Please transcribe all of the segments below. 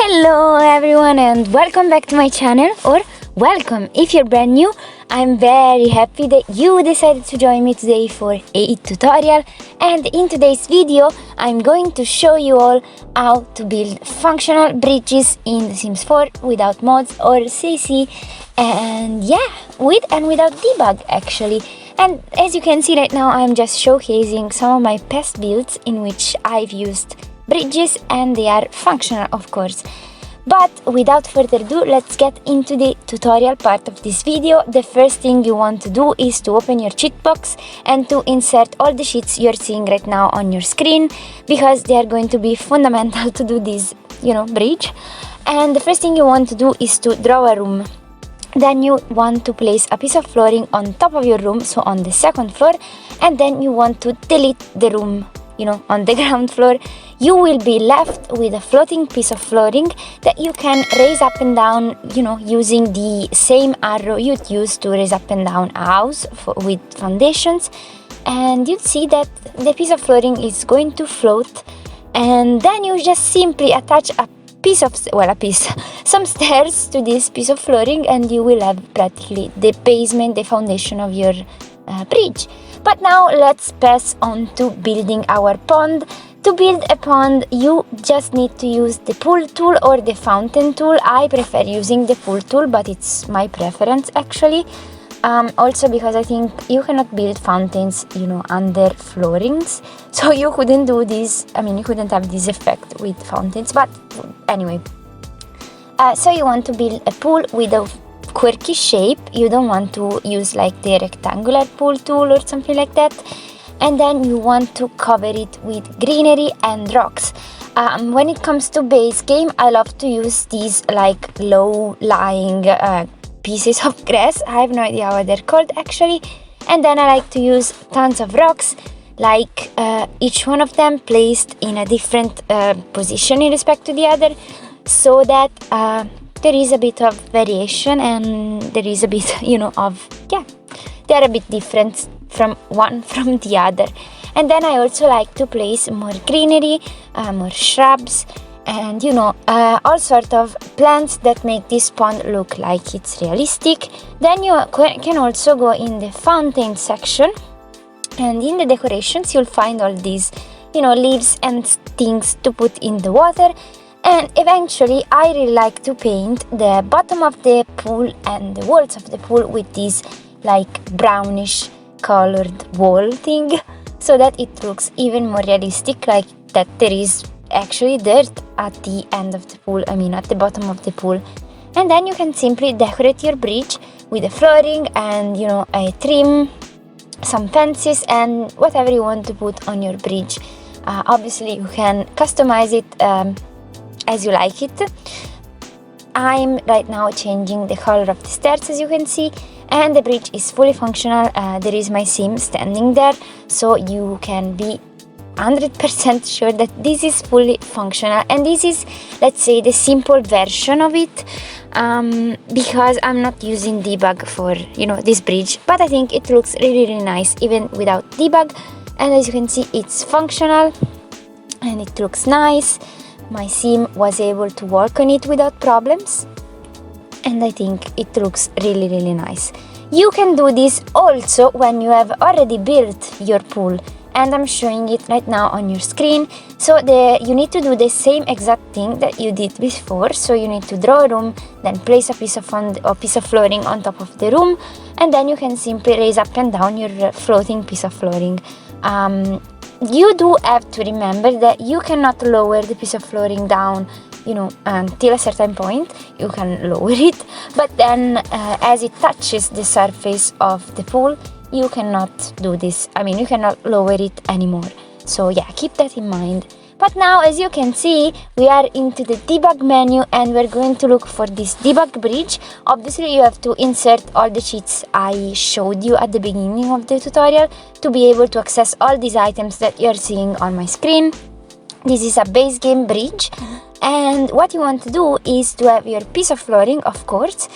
Hello everyone and welcome back to my channel, or welcome if you're brand new. I'm very happy that you decided to join me today for a tutorial, and in today's video I'm going to show you all how to build functional bridges in The Sims 4 without mods or CC, and yeah, with and without debug actually. And as you can see right now, I'm just showcasing some of my past builds in which I've used bridges, and they are functional, of course. But without further ado, let's get into the tutorial part of this video. The first thing you want to do is to open your cheat box and to insert all the sheets you're seeing right now on your screen, because they are going to be fundamental to do this, bridge. And the first thing you want to do is to draw a room. Then you want to place a piece of flooring on top of your room, so on the second floor, and then you want to delete the room, on the ground floor. You will be left with a floating piece of flooring that you can raise up and down, using the same arrow you'd use to raise up and down a house with foundations. And you'd see that the piece of flooring is going to float, and then you just simply attach some stairs to this piece of flooring, and you will have practically the basement, the foundation of your bridge. But now let's pass on to building our pond. To build a pond, you just need to use the pool tool or the fountain tool. I prefer using the pool tool, but it's my preference actually. Also because I think you cannot build fountains, under floorings. So you couldn't do this, you couldn't have this effect with fountains. But anyway, so you want to build a pool with a quirky shape. You don't want to use like the rectangular pool tool or something like that. And then you want to cover it with greenery and rocks. When it comes to base game, I love to use these like low-lying pieces of grass. I have no idea what they're called actually. And then I like to use tons of rocks, like each one of them placed in a different position in respect to the other, so that there is a bit of variation, and there is a bit, they are a bit different from the other. And then I also like to place more greenery, more shrubs, and all sort of plants that make this pond look like it's realistic. Then you can also go in the fountain section, and in the decorations you'll find all these leaves and things to put in the water. And eventually I really like to paint the bottom of the pool and the walls of the pool with this like brownish colored wall thing, so that it looks even more realistic, like that there is actually dirt at the end of the pool, at the bottom of the pool. And then you can simply decorate your bridge with the flooring and a trim, some fences, and whatever you want to put on your bridge. Obviously you can customize it as you like it. I'm right now changing the color of the stairs, as you can see, and the bridge is fully functional. There is my sim standing there, so you can be 100% sure that this is fully functional. And this is, let's say, the simple version of it, because I'm not using debug for this bridge, but I think it looks really nice even without debug. And as you can see, it's functional and it looks nice. My sim was able to work on it without problems, and I think it looks really nice. You can do this also when you have already built your pool, and I'm showing it right now on your screen. So you need to do the same exact thing that you did before. So you need to draw a room, then place a piece of flooring on top of the room, and then you can simply raise up and down your floating piece of flooring. You do have to remember that you cannot lower the piece of flooring down, until a certain point. You can lower it, but then as it touches the surface of the pool, you cannot do this. You cannot lower it anymore. So yeah, keep that in mind. But now, as you can see, we are into the debug menu, and we're going to look for this debug bridge. Obviously you have to insert all the sheets I showed you at the beginning of the tutorial to be able to access all these items that you're seeing on my screen. This is a base game bridge, and what you want to do is to have your piece of flooring, of course,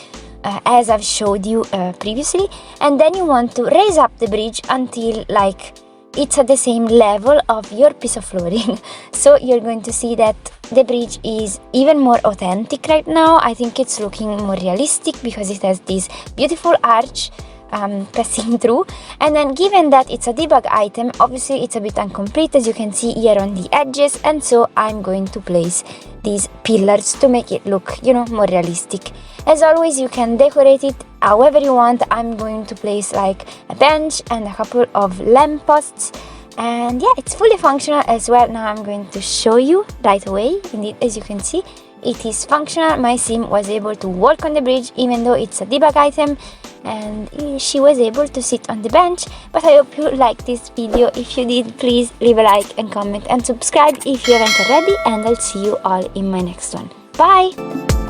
as I've showed you previously, and then you want to raise up the bridge until like it's at the same level of your piece of flooring. So you're going to see that the bridge is even more authentic right now. I think it's looking more realistic because it has this beautiful arch passing through. And then given that it's a debug item, obviously it's a bit incomplete, as you can see here on the edges, and so I'm going to place these pillars to make it look, more realistic. As always, you can decorate it however you want. I'm going to place like a bench and a couple of lamp posts, and yeah, it's fully functional as well. Now I'm going to show you right away. Indeed, as you can see, it is functional. My sim was able to walk on the bridge even though it's a debug item, and she was able to sit on the bench. But I hope you liked this video. If you did, please leave a like and comment and subscribe if you haven't already, and I'll see you all in my next one. Bye!